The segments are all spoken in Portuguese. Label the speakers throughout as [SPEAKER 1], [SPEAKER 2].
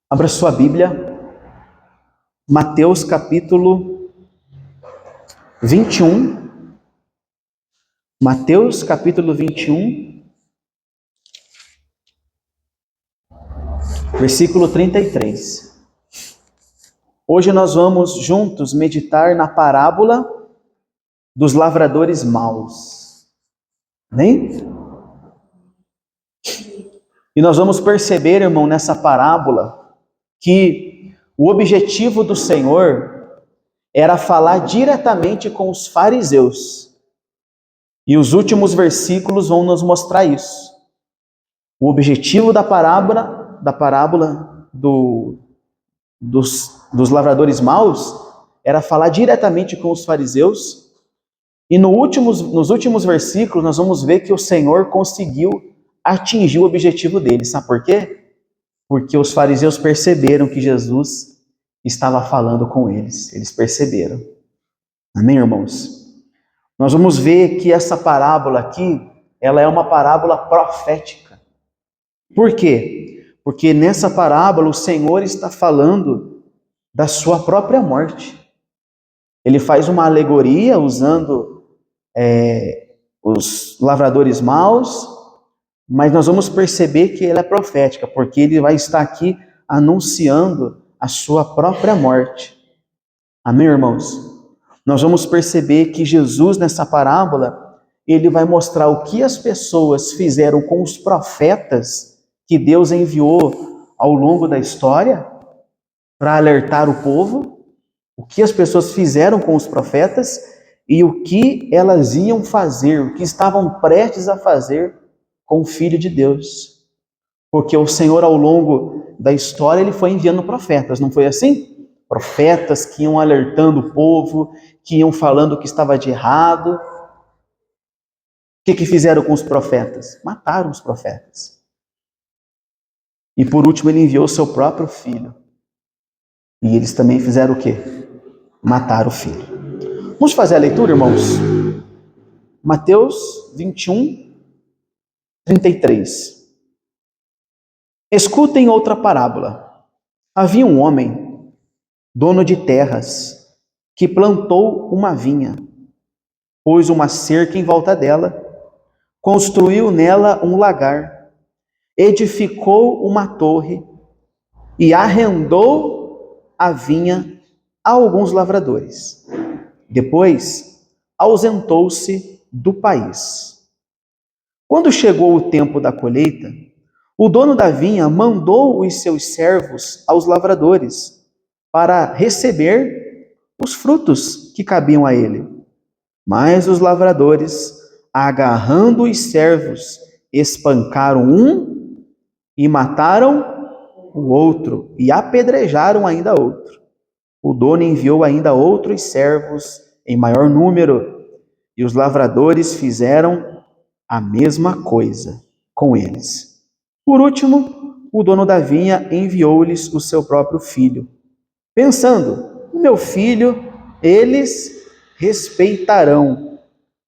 [SPEAKER 1] Abra sua Bíblia, Mateus capítulo 21. Mateus capítulo 21, versículo 33. Hoje nós vamos juntos meditar na parábola dos lavradores maus. Amém? E nós vamos perceber, irmão, nessa parábola, que o objetivo do Senhor era falar diretamente com os fariseus. E os últimos versículos vão nos mostrar isso. O objetivo da parábola dos lavradores maus era falar diretamente com os fariseus. E nos últimos versículos nós vamos ver que o Senhor conseguiu atingir o objetivo dele. Sabe por quê? Porque os fariseus perceberam que Jesus estava falando com eles. Eles perceberam. Amém, irmãos? Nós vamos ver que essa parábola aqui, ela é uma parábola profética. Por quê? Porque nessa parábola o Senhor está falando da sua própria morte. Ele faz uma alegoria usando os lavradores maus, mas nós vamos perceber que ela é profética, porque ele vai estar aqui anunciando a sua própria morte. Amém, irmãos? Nós vamos perceber que Jesus, nessa parábola, ele vai mostrar o que as pessoas fizeram com os profetas que Deus enviou ao longo da história para alertar o povo, o que as pessoas fizeram com os profetas e o que elas iam fazer, o que estavam prestes a fazer com o Filho de Deus. Porque o Senhor, ao longo da história, ele foi enviando profetas, não foi assim? Profetas que iam alertando o povo, que iam falando o que estava de errado. O que fizeram com os profetas? Mataram os profetas. E por último, ele enviou o seu próprio filho. E eles também fizeram o quê? Mataram o filho. Vamos fazer a leitura, irmãos? Mateus 21, 33. Escutem outra parábola. Havia um homem, dono de terras, que plantou uma vinha, pôs uma cerca em volta dela, construiu nela um lagar, edificou uma torre e arrendou a vinha a alguns lavradores. Depois, ausentou-se do país. Quando chegou o tempo da colheita, o dono da vinha mandou os seus servos aos lavradores para receber os frutos que cabiam a ele. Mas os lavradores, agarrando os servos, espancaram um e mataram o outro e apedrejaram ainda outro. O dono enviou ainda outros servos em maior número e os lavradores fizeram a mesma coisa com eles. Por último, o dono da vinha enviou-lhes o seu próprio filho, pensando: o meu filho eles respeitarão.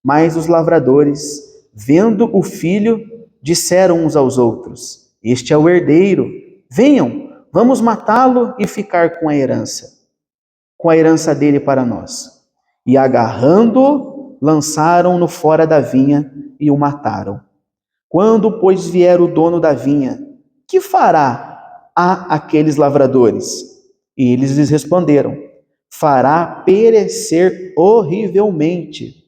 [SPEAKER 1] Mas os lavradores, vendo o filho, disseram uns aos outros: este é o herdeiro, venham, vamos matá-lo e ficar com a herança dele para nós. E agarrando-o, lançaram-no fora da vinha e o mataram. Quando, pois, vier o dono da vinha, que fará a aqueles lavradores? E eles lhes responderam: fará perecer horrivelmente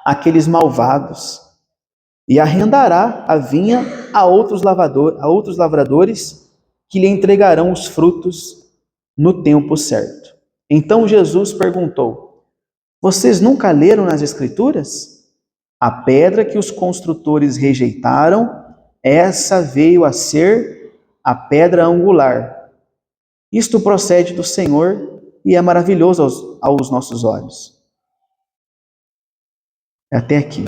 [SPEAKER 1] aqueles malvados, e arrendará a vinha a outros lavradores que lhe entregarão os frutos no tempo certo. Então Jesus perguntou: vocês nunca leram nas Escrituras? A pedra que os construtores rejeitaram, essa veio a ser a pedra angular. Isto procede do Senhor e é maravilhoso aos nossos olhos. Até aqui.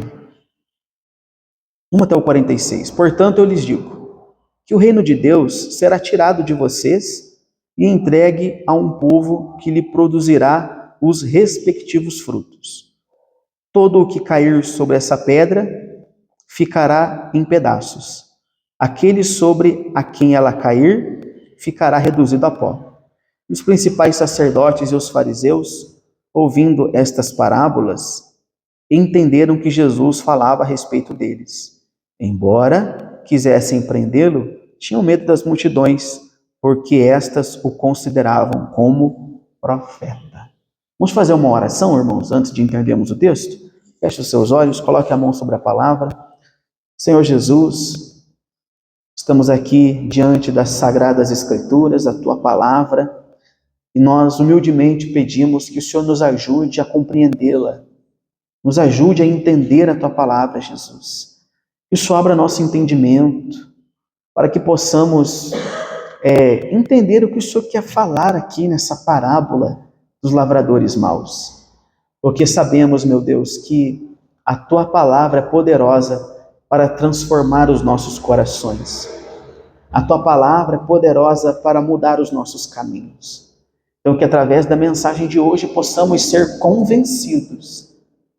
[SPEAKER 1] 1 até o 46. Portanto, eu lhes digo que o reino de Deus será tirado de vocês e entregue a um povo que lhe produzirá os respectivos frutos. Todo o que cair sobre essa pedra ficará em pedaços. Aquele sobre a quem ela cair ficará reduzido a pó. E os principais sacerdotes e os fariseus, ouvindo estas parábolas, entenderam que Jesus falava a respeito deles. Embora quisessem prendê-lo, tinham medo das multidões, porque estas o consideravam como profeta. Vamos fazer uma oração, irmãos, antes de entendermos o texto? Feche os seus olhos, coloque a mão sobre a palavra. Senhor Jesus, estamos aqui diante das Sagradas Escrituras, a Tua palavra, e nós humildemente pedimos que o Senhor nos ajude a compreendê-la, nos ajude a entender a Tua palavra, Jesus. Que o Senhor abra nosso entendimento, para que possamos entender o que o Senhor quer falar aqui nessa parábola dos lavradores maus. Porque sabemos, meu Deus, que a Tua palavra é poderosa para transformar os nossos corações. A Tua palavra é poderosa para mudar os nossos caminhos. Então, que através da mensagem de hoje possamos ser convencidos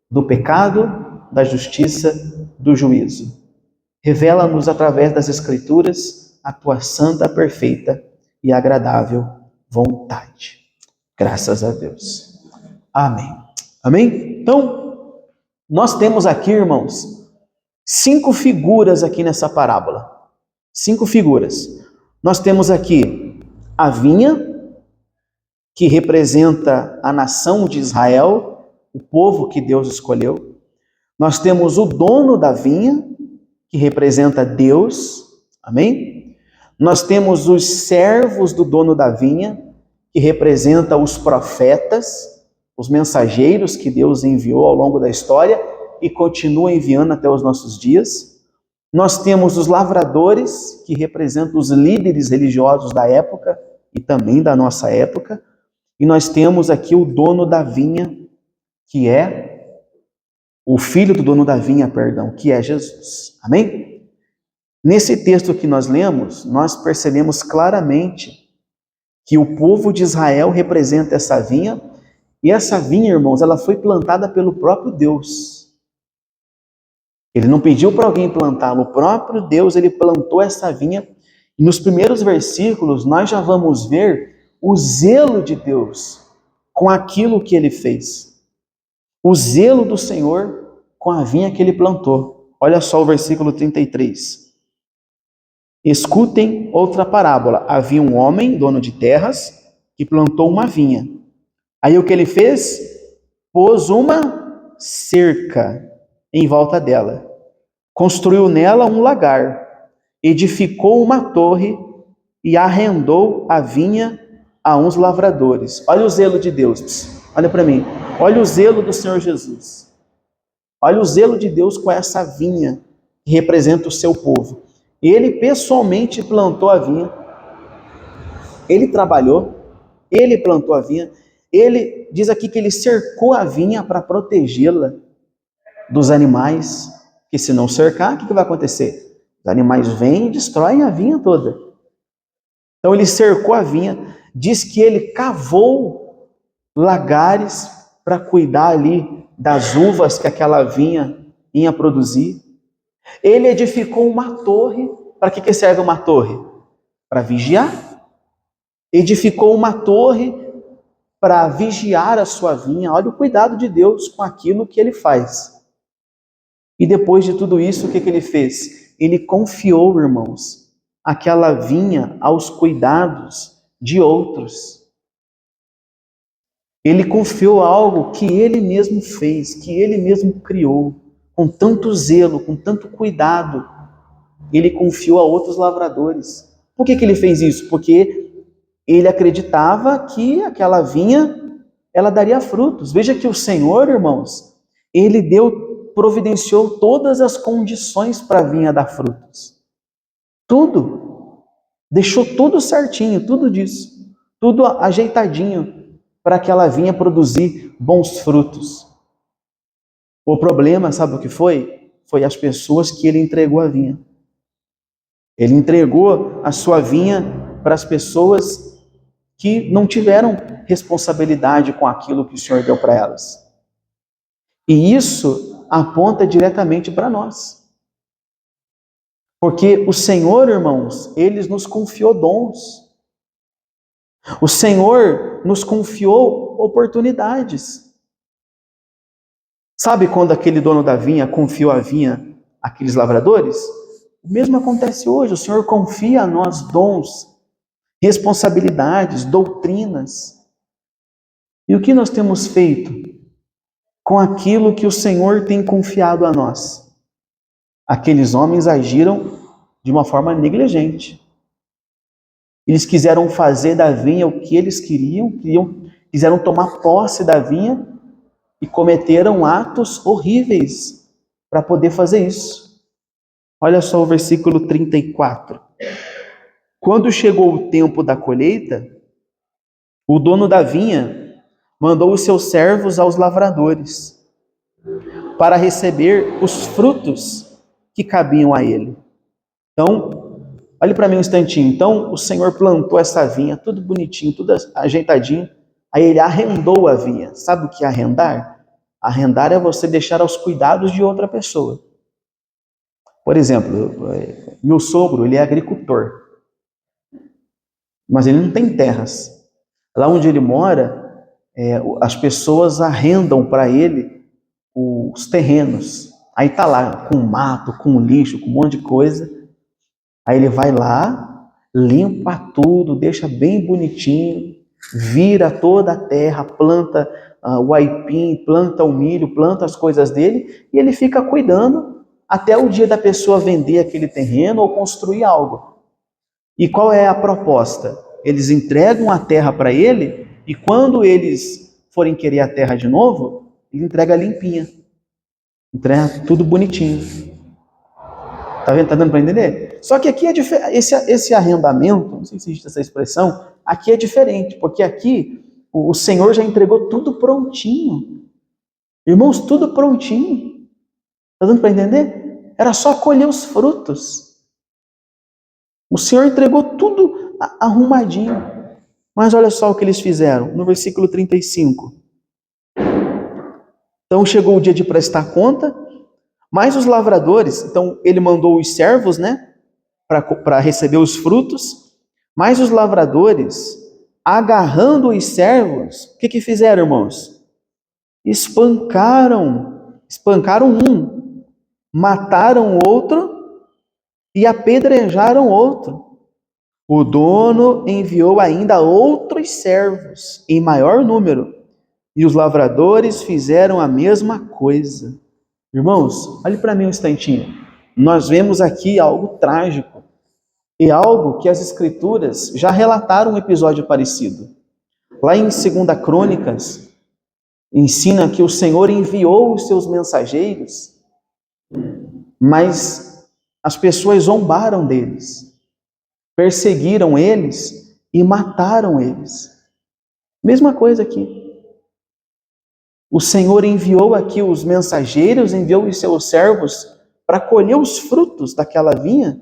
[SPEAKER 1] do pecado, da justiça, do juízo. Revela-nos através das Escrituras a Tua santa, perfeita e agradável vontade. Graças a Deus. Amém. Amém? Então, nós temos aqui, irmãos, 5 figuras aqui nessa parábola. 5 figuras. Nós temos aqui a vinha, que representa a nação de Israel, o povo que Deus escolheu. Nós temos o dono da vinha, que representa Deus. Amém? Nós temos os servos do dono da vinha, que representa os profetas, os mensageiros que Deus enviou ao longo da história e continua enviando até os nossos dias. Nós temos os lavradores, que representam os líderes religiosos da época e também da nossa época. E nós temos aqui o dono da vinha, que é o filho do dono da vinha, que é Jesus. Amém? Nesse texto que nós lemos, nós percebemos claramente que o povo de Israel representa essa vinha, e essa vinha, irmãos, ela foi plantada pelo próprio Deus. Ele não pediu para alguém plantá-la, o próprio Deus, ele plantou essa vinha, e nos primeiros versículos nós já vamos ver o zelo de Deus com aquilo que ele fez. O zelo do Senhor com a vinha que ele plantou. Olha só o versículo 33. Escutem outra parábola. Havia um homem, dono de terras, que plantou uma vinha. Aí o que ele fez? Pôs uma cerca em volta dela. Construiu nela um lagar. Edificou uma torre e arrendou a vinha a uns lavradores. Olha o zelo de Deus. Olha para mim. Olha o zelo do Senhor Jesus. Olha o zelo de Deus com essa vinha que representa o seu povo. Ele pessoalmente plantou a vinha. Ele trabalhou. Ele plantou a vinha. Ele diz aqui que ele cercou a vinha para protegê-la dos animais. Que se não cercar, o que vai acontecer? Os animais vêm e destroem a vinha toda. Então ele cercou a vinha. Diz que ele cavou lagares para cuidar ali das uvas que aquela vinha ia produzir. Ele edificou uma torre. Para que serve uma torre? Para vigiar. Edificou uma torre para vigiar a sua vinha. Olha o cuidado de Deus com aquilo que ele faz. E depois de tudo isso, o que ele fez? Ele confiou, irmãos, aquela vinha aos cuidados de outros. Ele confiou algo que ele mesmo fez, que ele mesmo criou, com tanto zelo, com tanto cuidado. Ele confiou a outros lavradores. Por que ele fez isso? Porque ele acreditava que aquela vinha, ela daria frutos. Veja que o Senhor, irmãos, ele providenciou todas as condições para a vinha dar frutos. Tudo. Deixou tudo certinho, tudo disso. Tudo ajeitadinho para aquela vinha produzir bons frutos. O problema, sabe o que foi? Foi as pessoas que ele entregou a vinha. Ele entregou a sua vinha para as pessoas que não tiveram responsabilidade com aquilo que o Senhor deu para elas. E isso aponta diretamente para nós. Porque o Senhor, irmãos, ele nos confiou dons. O Senhor nos confiou oportunidades. Sabe quando aquele dono da vinha confiou a vinha àqueles lavradores? O mesmo acontece hoje. O Senhor confia a nós dons, responsabilidades, doutrinas. E o que nós temos feito com aquilo que o Senhor tem confiado a nós? Aqueles homens agiram de uma forma negligente. Eles quiseram fazer da vinha o que eles quiseram tomar posse da vinha e cometeram atos horríveis para poder fazer isso. Olha só o versículo 34. Quando chegou o tempo da colheita, o dono da vinha mandou os seus servos aos lavradores para receber os frutos que cabiam a ele. Então, olhe para mim um instantinho. Então, o Senhor plantou essa vinha, tudo bonitinho, tudo ajeitadinho. Aí ele arrendou a vinha. Sabe o que é arrendar? Arrendar é você deixar aos cuidados de outra pessoa. Por exemplo, meu sogro, ele é agricultor. Mas ele não tem terras. Lá onde ele mora, as pessoas arrendam para ele os terrenos. Aí tá lá com mato, com lixo, com um monte de coisa. Aí ele vai lá, limpa tudo, deixa bem bonitinho, vira toda a terra, planta o aipim, planta o milho, planta as coisas dele, e ele fica cuidando até o dia da pessoa vender aquele terreno ou construir algo. E qual é a proposta? Eles entregam a terra para ele, e quando eles forem querer a terra de novo, ele entrega limpinha, entrega tudo bonitinho. Tá vendo? Tá dando para entender? Só que aqui esse arrendamento, não sei se existe essa expressão, aqui é diferente, porque aqui o Senhor já entregou tudo prontinho. Irmãos, tudo prontinho. Tá dando para entender? Era só colher os frutos. O Senhor entregou tudo arrumadinho. Mas olha só o que eles fizeram, no versículo 35. Então chegou o dia de prestar conta, mas os lavradores, então ele mandou os servos, né, para receber os frutos, mas os lavradores, agarrando os servos, o que fizeram, irmãos? Espancaram um, mataram o outro e apedrejaram o outro. O dono enviou ainda outros servos, em maior número, e os lavradores fizeram a mesma coisa. Irmãos, olhe para mim um instantinho. Nós vemos aqui algo trágico e algo que as Escrituras já relataram um episódio parecido. Lá em 2 Crônicas, ensina que o Senhor enviou os seus mensageiros, mas as pessoas zombaram deles, perseguiram eles e mataram eles. Mesma coisa aqui. O Senhor enviou aqui os mensageiros, enviou os seus servos para colher os frutos daquela vinha,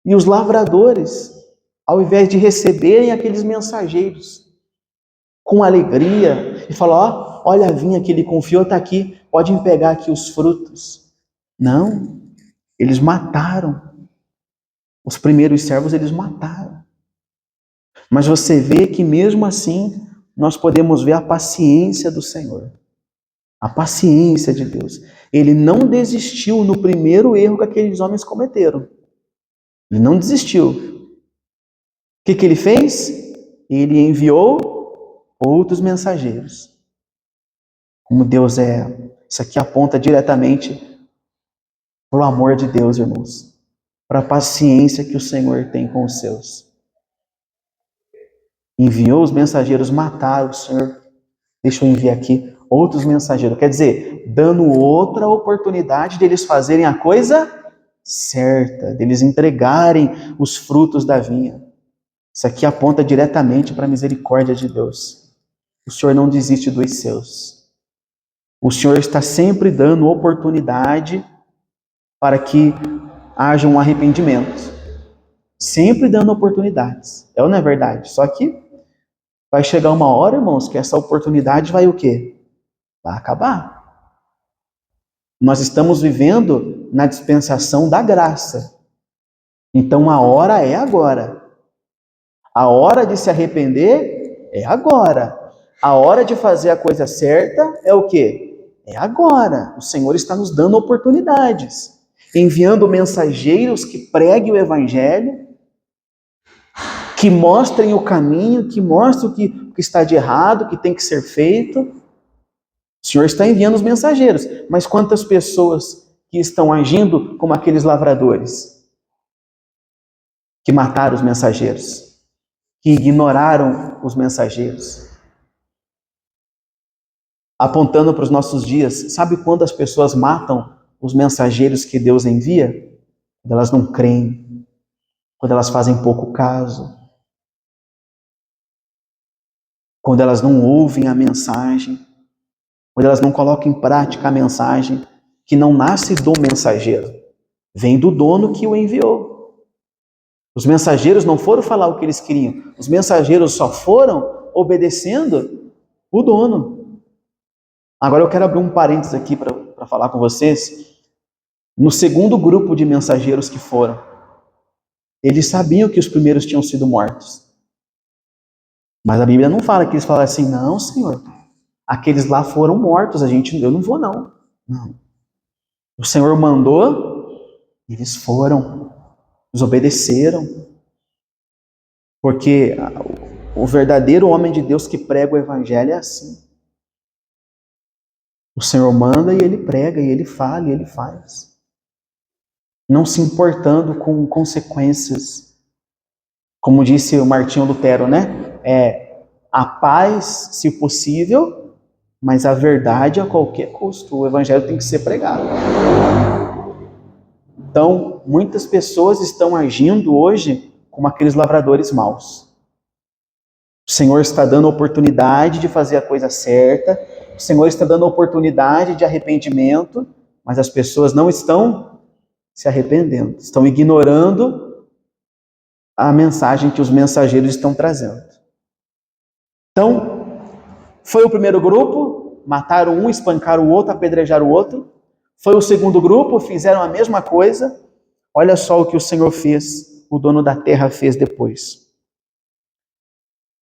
[SPEAKER 1] e os lavradores, ao invés de receberem aqueles mensageiros com alegria e falar, olha a vinha que ele confiou, está aqui, podem pegar aqui os frutos. Não, eles mataram. Os primeiros servos eles mataram. Mas você vê que mesmo assim, nós podemos ver a paciência do Senhor. A paciência de Deus. Ele não desistiu no primeiro erro que aqueles homens cometeram. Ele não desistiu. O que ele fez? Ele enviou outros mensageiros. Como Deus é. Isso aqui aponta diretamente para o amor de Deus, irmãos. Para a paciência que o Senhor tem com os seus. Enviou os mensageiros, mataram o Senhor. Deixa eu enviar aqui outros mensageiros. Quer dizer, dando outra oportunidade de eles fazerem a coisa certa, deles entregarem os frutos da vinha. Isso aqui aponta diretamente para a misericórdia de Deus. O Senhor não desiste dos seus. O Senhor está sempre dando oportunidade para que haja um arrependimento. Sempre dando oportunidades. É ou não é verdade? Só que vai chegar uma hora, irmãos, que essa oportunidade vai o quê? Vai acabar. Nós estamos vivendo na dispensação da graça. Então a hora é agora. A hora de se arrepender é agora. A hora de fazer a coisa certa é o quê? É agora. O Senhor está nos dando oportunidades, enviando mensageiros que preguem o Evangelho, que mostrem o caminho, que mostrem o que está de errado, o que tem que ser feito. O Senhor está enviando os mensageiros, mas quantas pessoas que estão agindo como aqueles lavradores, que mataram os mensageiros, que ignoraram os mensageiros? Apontando para os nossos dias, sabe quando as pessoas matam os mensageiros que Deus envia? Quando elas não creem, quando elas fazem pouco caso, quando elas não ouvem a mensagem, quando elas não colocam em prática a mensagem, que não nasce do mensageiro, vem do dono que o enviou. Os mensageiros não foram falar o que eles queriam, os mensageiros só foram obedecendo o dono. Agora eu quero abrir um parênteses aqui para falar com vocês. No segundo grupo de mensageiros que foram, eles sabiam que os primeiros tinham sido mortos. Mas a Bíblia não fala que eles falaram assim, não, Senhor, aqueles lá foram mortos, eu não vou não. Não. O Senhor mandou, eles foram, eles obedeceram. Porque o verdadeiro homem de Deus que prega o Evangelho é assim. O Senhor manda e ele prega, e ele fala, e ele faz. Não se importando com consequências. Como disse o Martinho Lutero, né? A paz, se possível, mas a verdade a qualquer custo. O Evangelho tem que ser pregado. Então, muitas pessoas estão agindo hoje como aqueles lavradores maus. O Senhor está dando oportunidade de fazer a coisa certa, o Senhor está dando oportunidade de arrependimento, mas as pessoas não estão se arrependendo, estão ignorando a mensagem que os mensageiros estão trazendo. Então, foi o primeiro grupo, mataram um, espancaram o outro, apedrejaram o outro. Foi o segundo grupo, fizeram a mesma coisa. Olha só o que o Senhor fez, o dono da terra fez depois.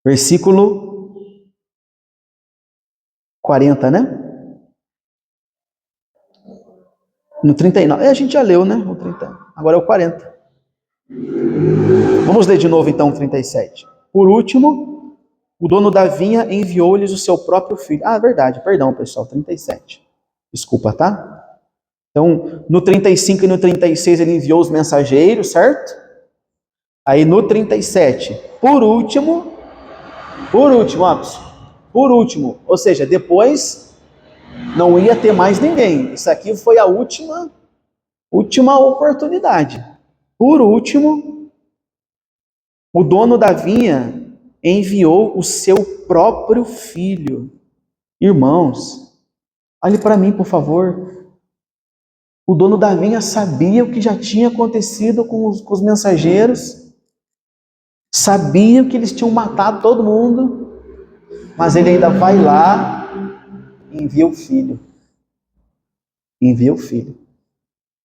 [SPEAKER 1] Versículo 40, né? No 39. A gente já leu, né? O 30. Agora é o 40. Vamos ler de novo então o 37. Por último, o dono da vinha enviou-lhes o seu próprio filho. Ah, verdade, perdão, pessoal, 37. Desculpa, tá? Então, no 35 e no 36 ele enviou os mensageiros, certo? Aí no 37, por último, ou seja, depois não ia ter mais ninguém. Isso aqui foi a última oportunidade. Por último, o dono da vinha enviou o seu próprio filho. Irmãos, olhe para mim, por favor. O dono da vinha sabia o que já tinha acontecido com os mensageiros, sabia que eles tinham matado todo mundo, mas ele ainda vai lá e envia o filho. Envia o filho.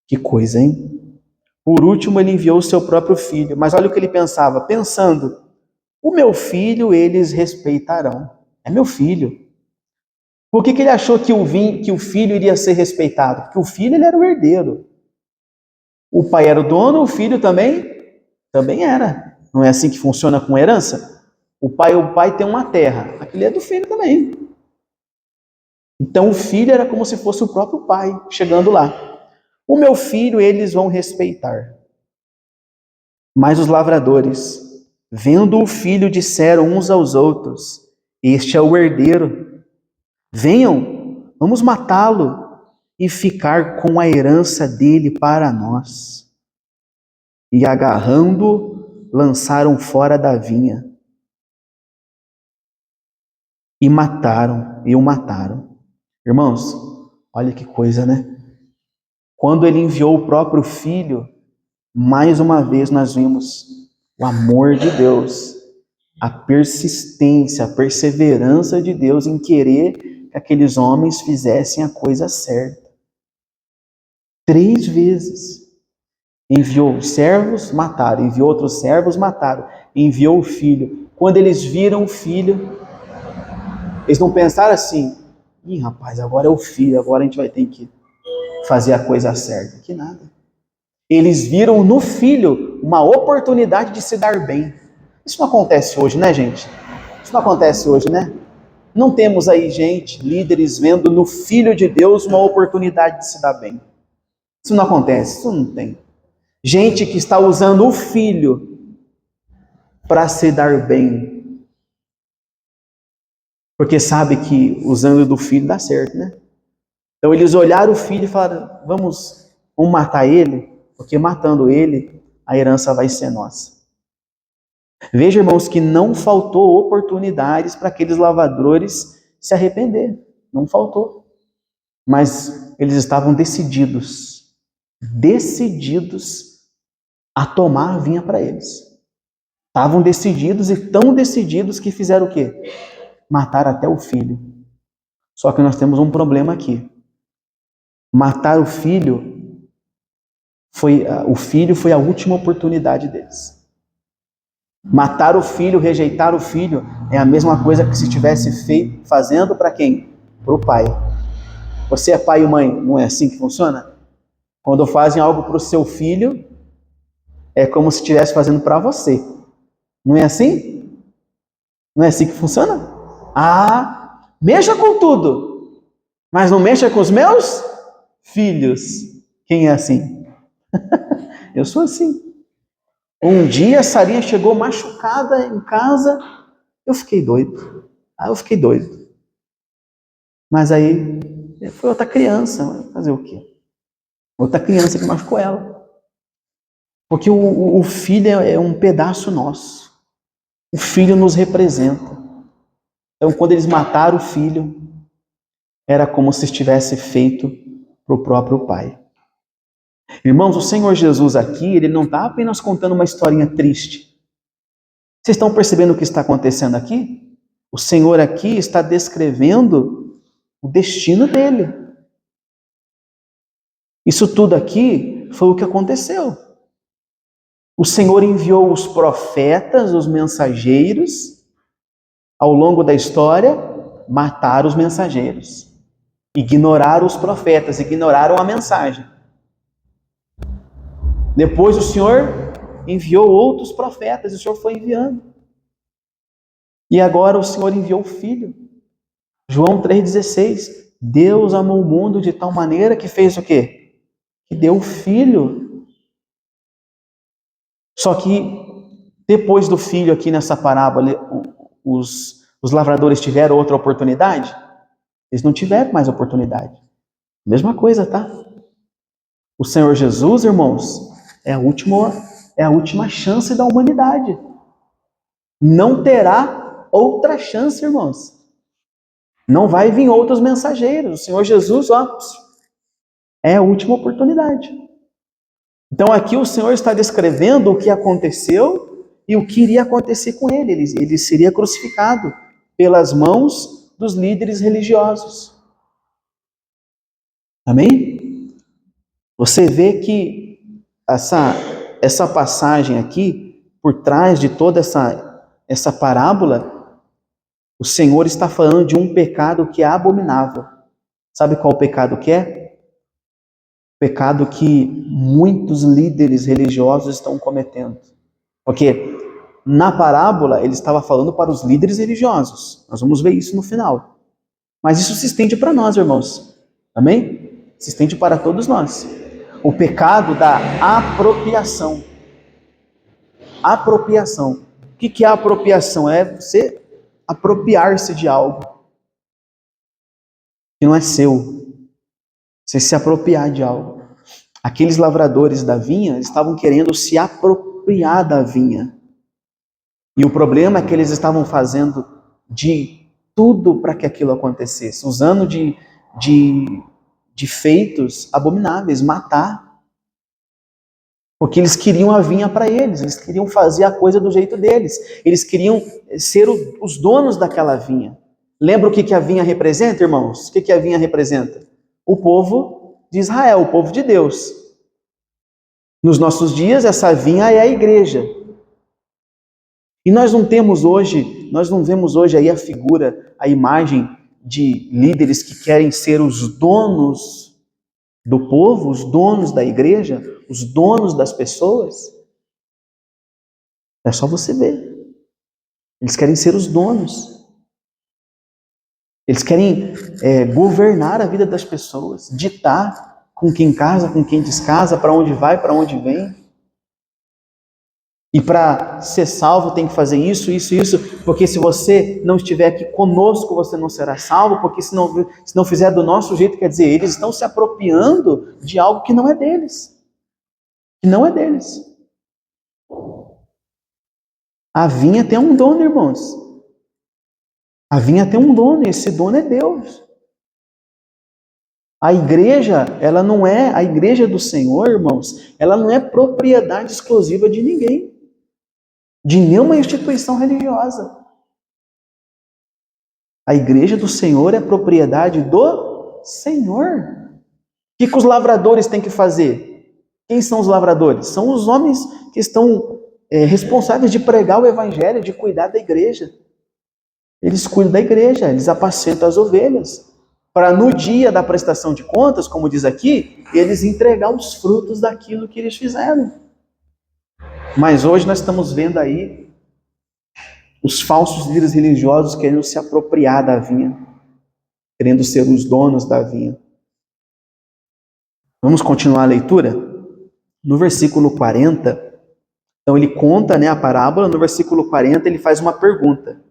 [SPEAKER 1] Que coisa, hein? Por último, ele enviou o seu próprio filho. Mas olha o que ele pensava. Pensando, o meu filho eles respeitarão. É meu filho. Por que ele achou que o filho iria ser respeitado? Porque o filho ele era o herdeiro. O pai era o dono, o filho também era. Não é assim que funciona com herança? O pai tem uma terra, aquilo é do filho também. Então o filho era como se fosse o próprio pai chegando lá. O meu filho eles vão respeitar. Mas os lavradores, vendo o filho, disseram uns aos outros: este é o herdeiro. Venham, vamos matá-lo e ficar com a herança dele para nós. E agarrando-o, lançaram fora da vinha. E o mataram. Irmãos, olha que coisa, né? Quando ele enviou o próprio filho, mais uma vez nós vimos o amor de Deus, a persistência, a perseverança de Deus em querer que aqueles homens fizessem a coisa certa. 3 vezes. Enviou servos, mataram. Enviou outros servos, mataram. enviou o filho. Quando eles viram o filho, eles não pensaram assim: ih, rapaz, agora é o filho, agora a gente vai ter que fazer a coisa certa. Que nada. Eles viram no filho uma oportunidade de se dar bem. Isso não acontece hoje, né, gente? Isso não acontece hoje, né? Não temos aí gente, líderes, vendo no Filho de Deus uma oportunidade de se dar bem. Isso não acontece, isso não tem. Gente que está usando o Filho para se dar bem. Porque sabe que usando do Filho dá certo, né? Então eles olharam o Filho e falaram: vamos matar ele, porque matando ele, a herança vai ser nossa. Veja, irmãos, que não faltou oportunidades para aqueles lavradores se arrepender. Não faltou. Mas eles estavam decididos a tomar a vinha para eles. Estavam decididos e tão decididos que fizeram o quê? Matar até o filho. Só que nós temos um problema aqui. Matar o filho foi a última oportunidade deles. Matar o filho, rejeitar o filho, é a mesma coisa que se estivesse fazendo para quem? Para o pai. Você é pai e mãe, não é assim que funciona? Quando fazem algo para o seu filho, é como se estivesse fazendo para você. Não é assim? Não é assim que funciona? Ah, mexa com tudo, mas não mexa com os meus filhos. Quem é assim? Eu sou assim. Um dia a Sarinha chegou machucada em casa, eu fiquei doido. Eu fiquei doido. Mas aí foi outra criança, fazer o quê? Outra criança que machucou ela. Porque o filho é um pedaço nosso. O filho nos representa. Então, quando eles mataram o filho, era como se estivesse feito para o próprio pai. Irmãos, o Senhor Jesus aqui, ele não está apenas contando uma historinha triste. Vocês estão percebendo o que está acontecendo aqui? O Senhor aqui está descrevendo o destino dele. Isso tudo aqui foi o que aconteceu. O Senhor enviou os profetas, os mensageiros, ao longo da história, mataram os mensageiros. Ignoraram os profetas, ignoraram a mensagem. Depois o Senhor enviou outros profetas, o Senhor foi enviando. E agora o Senhor enviou o Filho. João 3,16. Deus amou o mundo de tal maneira que fez o quê? Que deu o Filho. Só que depois do Filho aqui nessa parábola, os lavradores tiveram outra oportunidade? Eles não tiveram mais oportunidade. Mesma coisa, tá? O Senhor Jesus, irmãos, é a última chance da humanidade. Não terá outra chance, irmãos. Não vai vir outros mensageiros. O Senhor Jesus, é a última oportunidade. Então aqui o Senhor está descrevendo o que aconteceu e o que iria acontecer com ele. Ele seria crucificado pelas mãos dos líderes religiosos. Amém? Você vê que essa passagem aqui, por trás de toda essa parábola, o Senhor está falando de um pecado que é abominável. Sabe qual pecado que é? Pecado que muitos líderes religiosos estão cometendo. Porque na parábola ele estava falando para os líderes religiosos. Nós vamos ver isso no final. Mas isso se estende para nós, irmãos. Amém? Se estende para todos nós. O pecado da apropriação. Apropriação. O que é apropriação? É você apropriar-se de algo que não é seu. Você se apropriar de algo. Aqueles lavradores da vinha estavam querendo se apropriar da vinha. E o problema é que eles estavam fazendo de tudo para que aquilo acontecesse, usando de feitos abomináveis, matar. Porque eles queriam a vinha para eles queriam fazer a coisa do jeito deles, eles queriam ser os donos daquela vinha. Lembra o que a vinha representa, irmãos? O que a vinha representa? O povo de Israel, o povo de Deus. Nos nossos dias, essa vinha é a igreja. E nós não vemos hoje aí a figura, a imagem de líderes que querem ser os donos do povo, os donos da igreja, os donos das pessoas. É só você ver. Eles querem ser os donos. Eles querem governar a vida das pessoas, ditar com quem casa, com quem descasa, para onde vai, para onde vem. E para ser salvo tem que fazer isso, isso, isso, porque se você não estiver aqui conosco, você não será salvo, porque se não fizer do nosso jeito, quer dizer, eles estão se apropriando de algo que não é deles. Que não é deles. A vinha tem um dono, irmãos. A vinha tem um dono, e esse dono é Deus. A igreja, ela não é, a igreja do Senhor, irmãos, ela não é propriedade exclusiva de ninguém. De nenhuma instituição religiosa. A igreja do Senhor é propriedade do Senhor. O que os lavradores têm que fazer? Quem são os lavradores? São os homens que estão responsáveis de pregar o evangelho, de cuidar da igreja. Eles cuidam da igreja, eles apacentam as ovelhas. Para no dia da prestação de contas, como diz aqui, eles entregar os frutos daquilo que eles fizeram. Mas hoje nós estamos vendo aí os falsos líderes religiosos querendo se apropriar da vinha, querendo ser os donos da vinha. Vamos continuar a leitura? No versículo 40, então ele conta a parábola, no versículo 40 ele faz uma pergunta.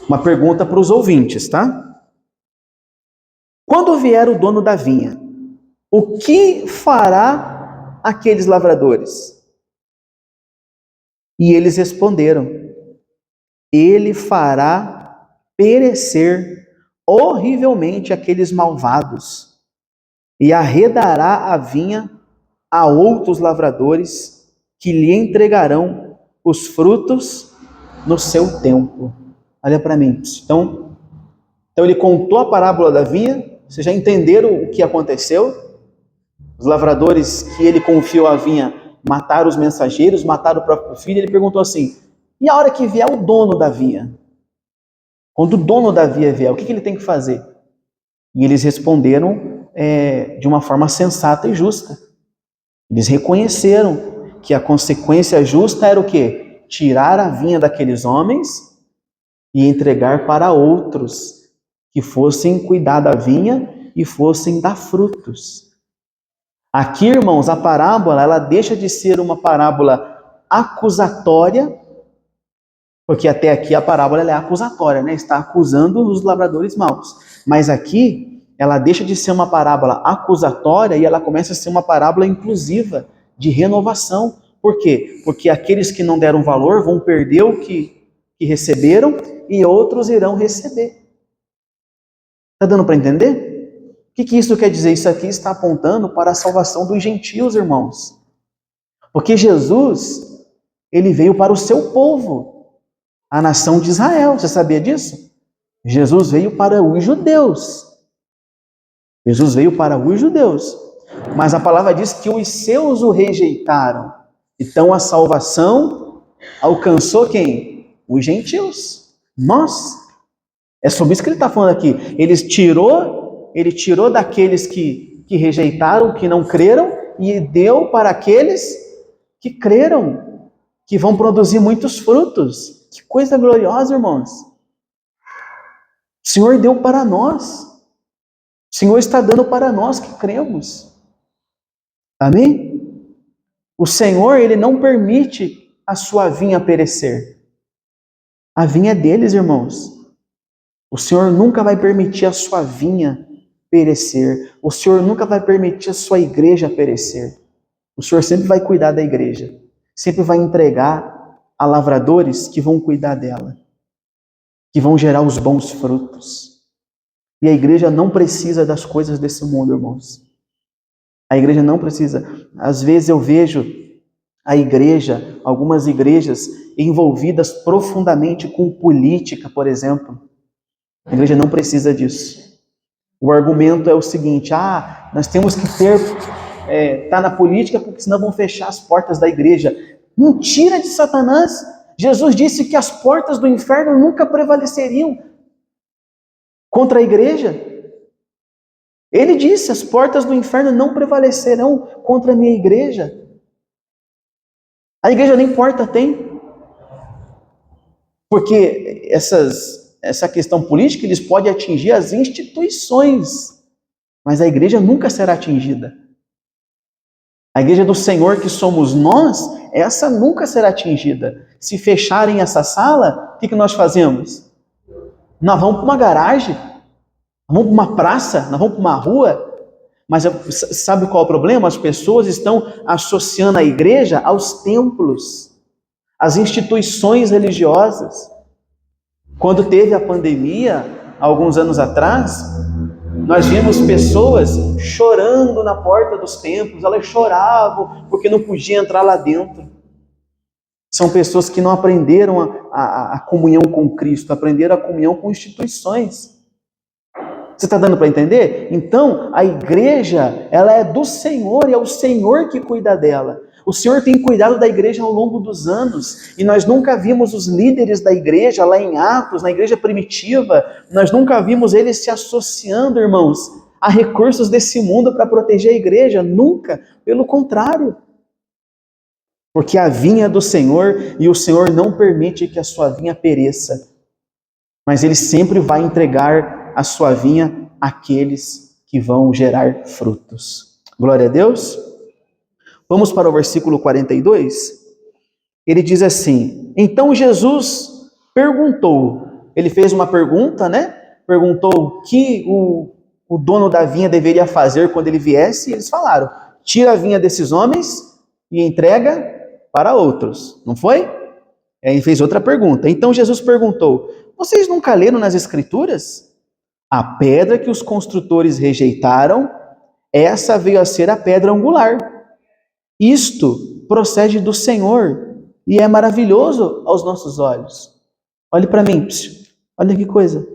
[SPEAKER 1] Uma pergunta para os ouvintes, tá? Quando vier o dono da vinha, o que fará aqueles lavradores? E eles responderam: ele fará perecer horrivelmente aqueles malvados e arredará a vinha a outros lavradores que lhe entregarão os frutos no seu tempo. Olha para mim. Então ele contou a parábola da vinha. Vocês já entenderam o que aconteceu? Os lavradores que ele confiou a vinha mataram os mensageiros, mataram o próprio filho. Ele perguntou assim: e a hora que vier o dono da vinha? Quando o dono da vinha vier, o que ele tem que fazer? E eles responderam de uma forma sensata e justa. Eles reconheceram que a consequência justa era o quê? Tirar a vinha daqueles homens e entregar para outros que fossem cuidar da vinha e fossem dar frutos. Aqui, irmãos, a parábola, ela deixa de ser uma parábola acusatória, porque até aqui a parábola é acusatória, né? Está acusando os lavradores maus. Mas aqui, ela deixa de ser uma parábola acusatória e ela começa a ser uma parábola inclusiva, de renovação. Por quê? Porque aqueles que não deram valor vão perder o que receberam e outros irão receber. Está dando para entender? O que isso quer dizer? Isso aqui está apontando para a salvação dos gentios, irmãos. Porque Jesus, ele veio para o seu povo, a nação de Israel. Você sabia disso? Jesus veio para os judeus. Jesus veio para os judeus. Mas a palavra diz que os seus o rejeitaram. Então a salvação alcançou quem? Os gentios. Nós. É sobre isso que ele está falando aqui. Ele tirou daqueles que rejeitaram, que não creram, e deu para aqueles que creram, que vão produzir muitos frutos. Que coisa gloriosa, irmãos. O Senhor deu para nós. O Senhor está dando para nós que cremos. Amém? O Senhor, ele não permite a sua vinha perecer. A vinha é deles, irmãos. O Senhor nunca vai permitir a sua vinha perecer. O Senhor nunca vai permitir a sua igreja perecer. O Senhor sempre vai cuidar da igreja. Sempre vai entregar a lavradores que vão cuidar dela, que vão gerar os bons frutos. E a igreja não precisa das coisas desse mundo, irmãos. A igreja não precisa. Às vezes eu vejo a igreja, algumas igrejas envolvidas profundamente com política, por exemplo. A igreja não precisa disso. O argumento é o seguinte: nós temos que estar na política porque senão vão fechar as portas da igreja. Mentira de Satanás! Jesus disse que as portas do inferno nunca prevaleceriam contra a igreja. Ele disse: as portas do inferno não prevalecerão contra a minha igreja. A igreja nem porta tem, porque essa questão política eles podem atingir as instituições, mas a igreja nunca será atingida. A igreja do Senhor que somos nós, essa nunca será atingida. Se fecharem essa sala, o que nós fazemos? Nós vamos para uma garagem, nós vamos para uma praça, nós vamos para uma rua. Mas sabe qual é o problema? As pessoas estão associando a igreja aos templos, às instituições religiosas. Quando teve a pandemia, alguns anos atrás, nós vimos pessoas chorando na porta dos templos, elas choravam porque não podiam entrar lá dentro. São pessoas que não aprenderam a comunhão com Cristo, aprenderam a comunhão com instituições. Você está dando para entender? Então, a igreja, ela é do Senhor e é o Senhor que cuida dela. O Senhor tem cuidado da igreja ao longo dos anos e nós nunca vimos os líderes da igreja lá em Atos, na igreja primitiva, nós nunca vimos eles se associando, irmãos, a recursos desse mundo para proteger a igreja. Nunca, pelo contrário. Porque a vinha é do Senhor e o Senhor não permite que a sua vinha pereça, mas Ele sempre vai entregar a sua vinha àqueles que vão gerar frutos. Glória a Deus. Vamos para o versículo 42. Ele diz assim: então Jesus perguntou, ele fez uma pergunta, né? Perguntou o que o dono da vinha deveria fazer quando ele viesse, e eles falaram: tira a vinha desses homens e entrega para outros. Não foi? Aí ele fez outra pergunta. Então Jesus perguntou: vocês nunca leram nas Escrituras? A pedra que os construtores rejeitaram, essa veio a ser a pedra angular. Isto procede do Senhor e é maravilhoso aos nossos olhos. Olhe para mim, olha que coisa.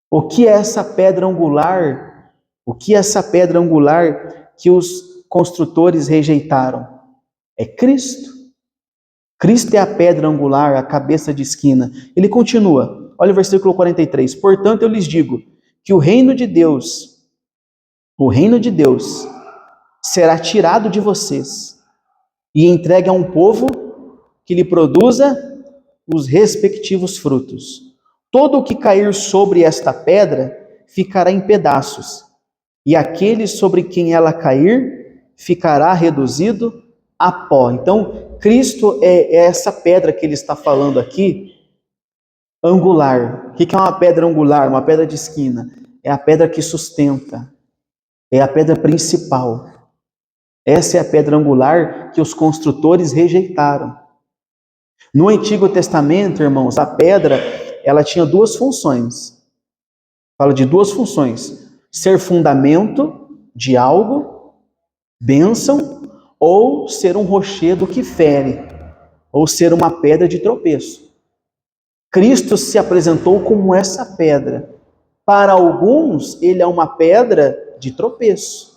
[SPEAKER 1] O que é essa pedra angular? O que é essa pedra angular que os construtores rejeitaram? É Cristo. Cristo é a pedra angular, a cabeça de esquina. Ele continua, olha o versículo 43. Portanto, eu lhes digo que o reino de Deus será tirado de vocês e entregue a um povo que lhe produza os respectivos frutos. Todo o que cair sobre esta pedra ficará em pedaços, e aquele sobre quem ela cair ficará reduzido a pó. Então, Cristo é essa pedra que ele está falando aqui, angular. O que é uma pedra angular? Uma pedra de esquina. É a pedra que sustenta. É a pedra principal. Essa é a pedra angular que os construtores rejeitaram. No Antigo Testamento, irmãos, a pedra, ela tinha duas funções. Fala de duas funções. Ser fundamento de algo, bênção, ou ser um rochedo que fere, ou ser uma pedra de tropeço. Cristo se apresentou como essa pedra. Para alguns, ele é uma pedra de tropeço.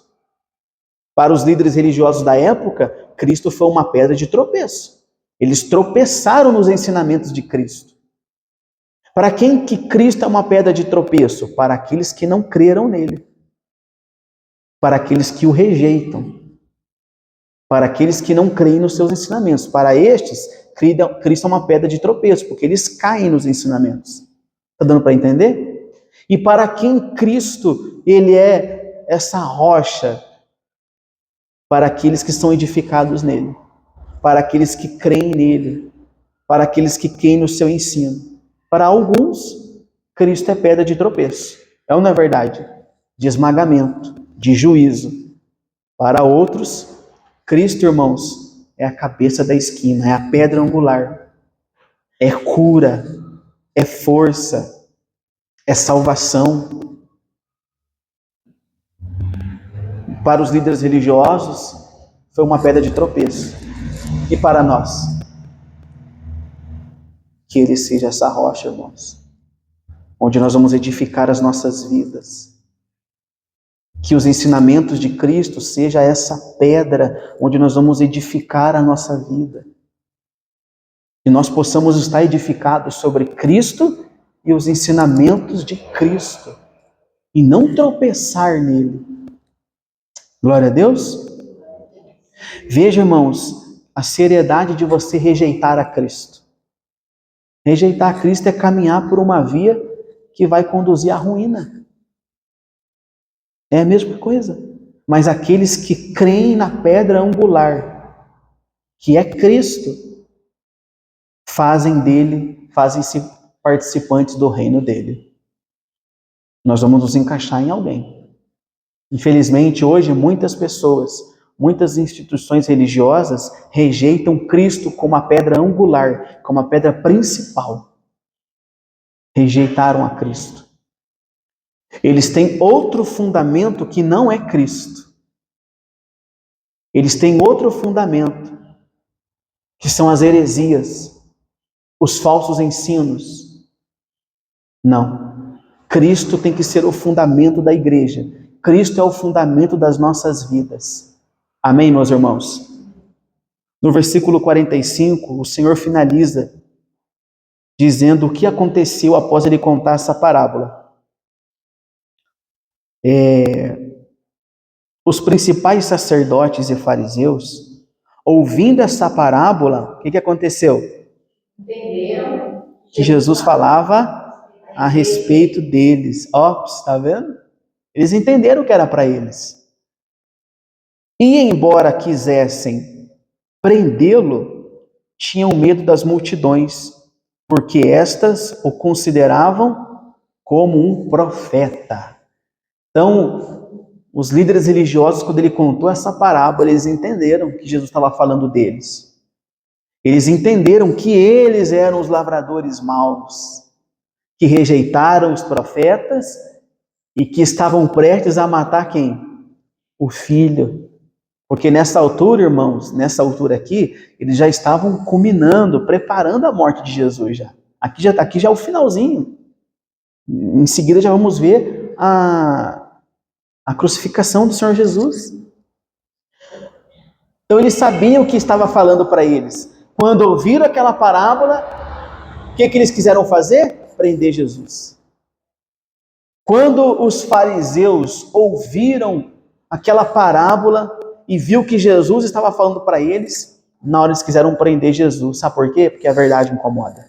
[SPEAKER 1] Para os líderes religiosos da época, Cristo foi uma pedra de tropeço. Eles tropeçaram nos ensinamentos de Cristo. Para quem que Cristo é uma pedra de tropeço? Para aqueles que não creram nele. Para aqueles que o rejeitam. Para aqueles que não creem nos seus ensinamentos. Para estes, Cristo é uma pedra de tropeço, porque eles caem nos ensinamentos. Está dando para entender? E para quem Cristo, ele é essa rocha, para aqueles que são edificados nele, para aqueles que creem nele, para aqueles que creem no seu ensino. Para alguns, Cristo é pedra de tropeço. É ou não é verdade? De esmagamento, de juízo. Para outros, Cristo, irmãos, é a cabeça da esquina, é a pedra angular. É cura, é força, é salvação. Para os líderes religiosos, foi uma pedra de tropeço. E para nós? Que ele seja essa rocha, irmãos, onde nós vamos edificar as nossas vidas. Que os ensinamentos de Cristo seja essa pedra onde nós vamos edificar a nossa vida. Que nós possamos estar edificados sobre Cristo e os ensinamentos de Cristo, e não tropeçar nele. Glória a Deus. Veja, irmãos, a seriedade de você rejeitar a Cristo. Rejeitar a Cristo é caminhar por uma via que vai conduzir à ruína. É a mesma coisa. Mas aqueles que creem na pedra angular, que é Cristo, fazem-se participantes do reino dele. Nós vamos nos encaixar em alguém. Infelizmente, hoje, muitas pessoas, muitas instituições religiosas rejeitam Cristo como a pedra angular, como a pedra principal. Rejeitaram a Cristo. Eles têm outro fundamento que não é Cristo. Eles têm outro fundamento, que são as heresias, os falsos ensinos. Não. Cristo tem que ser o fundamento da igreja. Cristo é o fundamento das nossas vidas. Amém, meus irmãos? No versículo 45, o Senhor finaliza dizendo o que aconteceu após ele contar essa parábola. Os principais sacerdotes e fariseus, ouvindo essa parábola, o que aconteceu? Entenderam que Jesus falava a respeito deles. Ó, está vendo? Eles entenderam que era para eles. E embora quisessem prendê-lo, tinham medo das multidões, porque estas o consideravam como um profeta. Então, os líderes religiosos, quando ele contou essa parábola, eles entenderam que Jesus estava falando deles. Eles entenderam que eles eram os lavradores maus, que rejeitaram os profetas e que estavam prestes a matar quem? O Filho. Porque nessa altura, irmãos, nessa altura aqui, eles já estavam culminando, preparando a morte de Jesus já. Aqui já é o finalzinho. Em seguida já vamos ver a crucificação do Senhor Jesus. Então eles sabiam o que estava falando para eles. Quando ouviram aquela parábola, o que eles quiseram fazer? Prender Jesus. Quando os fariseus ouviram aquela parábola e viu que Jesus estava falando para eles, na hora eles quiseram prender Jesus. Sabe por quê? Porque a verdade incomoda.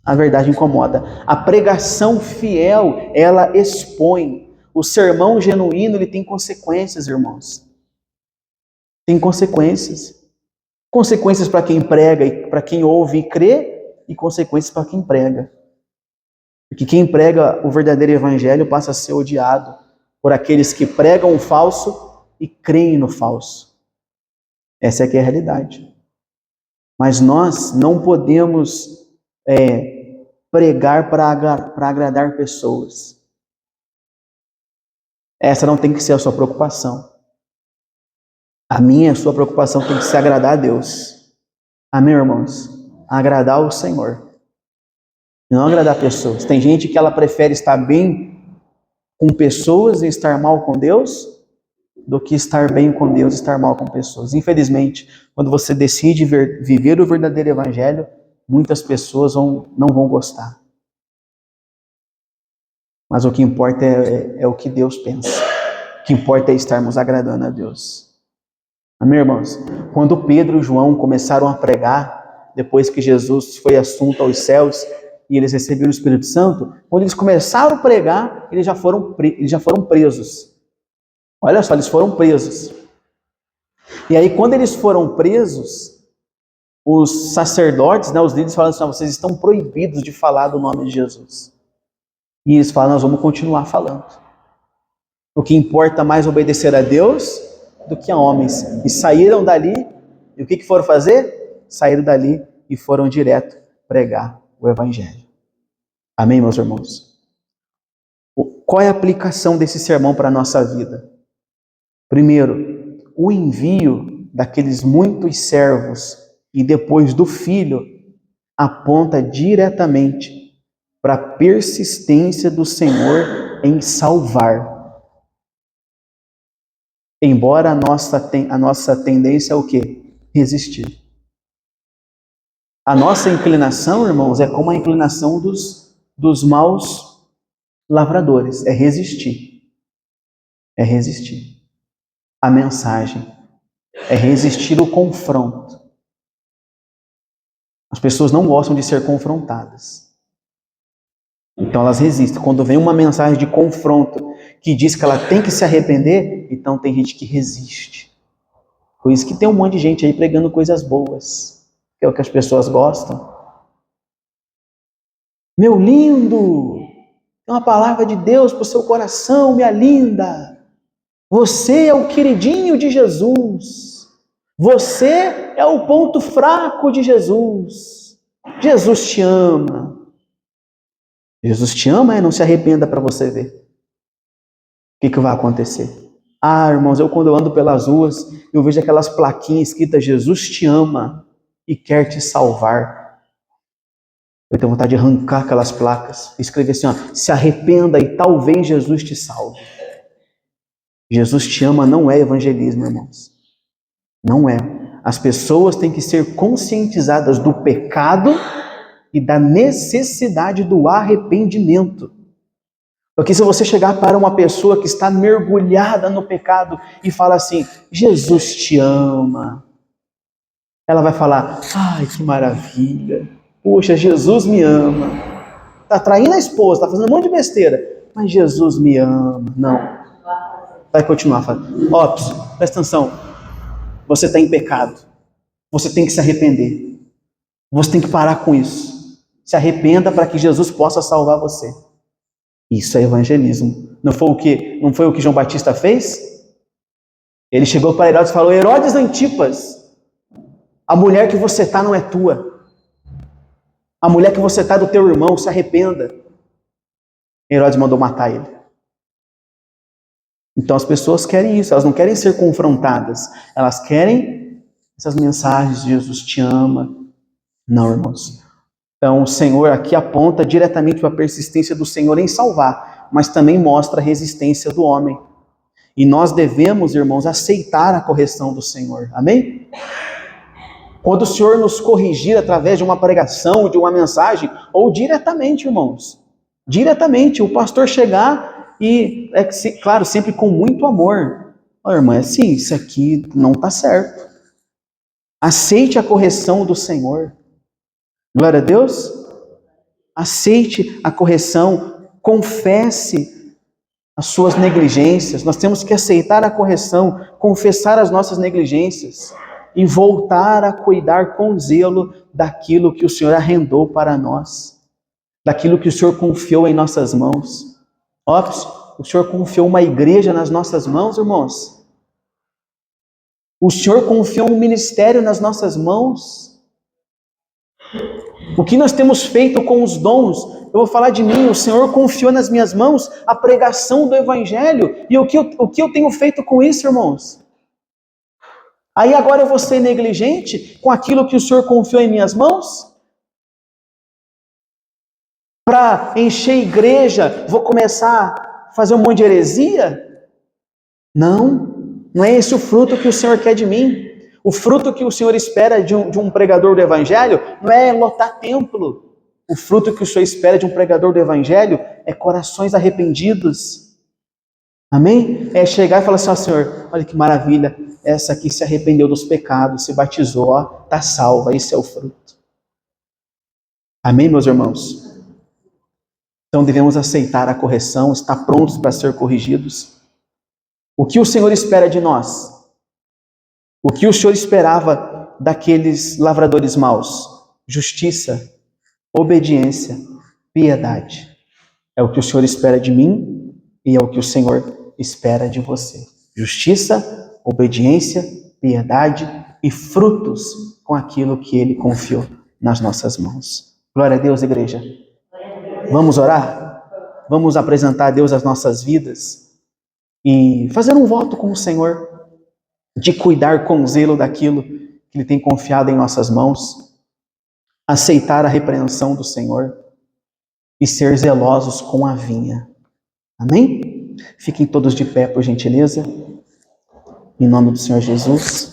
[SPEAKER 1] A verdade incomoda. A pregação fiel, ela expõe. O sermão genuíno, ele tem consequências, irmãos. Tem consequências. Consequências para quem prega e para quem ouve e crê, e consequências para quem prega. Porque quem prega o verdadeiro evangelho passa a ser odiado por aqueles que pregam o falso e creem no falso. Essa é que é a realidade. Mas nós não podemos pregar para agradar pessoas. Essa não tem que ser a sua preocupação. A sua preocupação tem que ser agradar a Deus. Amém, irmãos? Agradar o Senhor. E não agradar pessoas. Tem gente que ela prefere estar bem com pessoas e estar mal com Deus, do que estar bem com Deus e estar mal com pessoas. Infelizmente, quando você decide viver o verdadeiro evangelho, muitas pessoas não vão gostar. Mas o que importa é o que Deus pensa. O que importa é estarmos agradando a Deus. Amém, irmãos? Quando Pedro e João começaram a pregar, depois que Jesus foi assunto aos céus e eles receberam o Espírito Santo, quando eles começaram a pregar, eles já foram presos. Olha só, eles foram presos. E aí, quando eles foram presos, os sacerdotes, os líderes falaram assim: vocês estão proibidos de falar do nome de Jesus. E eles falam: nós vamos continuar falando. O que importa mais é obedecer a Deus do que a homens. E saíram dali, e o que foram fazer? Saíram dali e foram direto pregar o Evangelho. Amém, meus irmãos? Qual é a aplicação desse sermão para a nossa vida? Primeiro, o envio daqueles muitos servos e depois do Filho aponta diretamente para a persistência do Senhor em salvar. Embora a nossa tendência é o quê? Resistir. A nossa inclinação, irmãos, é como a inclinação dos maus lavradores. É resistir. É resistir a mensagem. É resistir o confronto. As pessoas não gostam de ser confrontadas. Então elas resistem. Quando vem uma mensagem de confronto que diz que ela tem que se arrepender, então tem gente que resiste. Por isso que tem um monte de gente aí pregando coisas boas, que é o que as pessoas gostam. Meu lindo, tem uma palavra de Deus para o seu coração, minha linda. Você é o queridinho de Jesus. Você é o ponto fraco de Jesus. Jesus te ama. Jesus te ama, não se arrependa para você ver. O que vai acontecer? Ah, irmãos, quando eu ando pelas ruas, eu vejo aquelas plaquinhas escritas Jesus te ama e quer te salvar. Eu tenho vontade de arrancar aquelas placas e escrever assim, ó, se arrependa e talvez Jesus te salve. Jesus te ama não é evangelismo, irmãos. Não é. As pessoas têm que ser conscientizadas do pecado e da necessidade do arrependimento. Porque se você chegar para uma pessoa que está mergulhada no pecado e fala assim, Jesus te ama, ela vai falar, ai que maravilha, poxa, Jesus me ama. Está traindo a esposa, está fazendo um monte de besteira, mas Jesus me ama. Não. Vai continuar falando, ó, presta atenção, você está em pecado, você tem que se arrepender, você tem que parar com isso. Se arrependa para que Jesus possa salvar você. Isso é evangelismo. Não foi o que João Batista fez? Ele chegou para Herodes e falou, Herodes Antipas, a mulher que você está não é tua. A mulher que você está é do teu irmão, se arrependa. Herodes mandou matar ele. Então as pessoas querem isso, elas não querem ser confrontadas. Elas querem essas mensagens, Jesus te ama. Não, irmãos. Então o Senhor aqui aponta diretamente para a persistência do Senhor em salvar, mas também mostra a resistência do homem. E nós devemos, irmãos, aceitar a correção do Senhor. Amém? Quando o Senhor nos corrigir através de uma pregação, de uma mensagem, ou diretamente, irmãos. Diretamente, o pastor chegar e, claro, sempre com muito amor. Ó, irmã, é assim, isso aqui não está certo. Aceite a correção do Senhor. Glória a Deus. Aceite a correção, confesse as suas negligências. Nós temos que aceitar a correção, confessar as nossas negligências e voltar a cuidar com zelo daquilo que o Senhor arrendou para nós, daquilo que o Senhor confiou em nossas mãos. Ó, o Senhor confiou uma igreja nas nossas mãos, irmãos. O Senhor confiou um ministério nas nossas mãos. O que nós temos feito com os dons? Eu vou falar de mim, o Senhor confiou nas minhas mãos a pregação do Evangelho. E o que eu tenho feito com isso, irmãos? Aí agora eu vou ser negligente com aquilo que o Senhor confiou em minhas mãos? Para encher a igreja, vou começar a fazer um monte de heresia? Não é esse o fruto que o Senhor quer de mim. O fruto que o Senhor espera de um pregador do Evangelho não é lotar templo. O fruto que o Senhor espera de um pregador do Evangelho é corações arrependidos. Amém? É chegar e falar assim, ó Senhor, olha que maravilha, essa aqui se arrependeu dos pecados, se batizou, ó, está salva, esse é o fruto. Amém, meus irmãos? Então devemos aceitar a correção, estar prontos para ser corrigidos. O que o Senhor espera de nós? O que o Senhor esperava daqueles lavradores maus? Justiça, obediência, piedade. É o que o Senhor espera de mim e é o que o Senhor espera de você. Justiça, obediência, piedade e frutos com aquilo que Ele confiou nas nossas mãos. Glória a Deus, igreja. Vamos orar? Vamos apresentar a Deus as nossas vidas e fazer um voto com o Senhor de cuidar com zelo daquilo que Ele tem confiado em nossas mãos, aceitar a repreensão do Senhor e ser zelosos com a vinha. Amém? Fiquem todos de pé, por gentileza. Em nome do Senhor Jesus.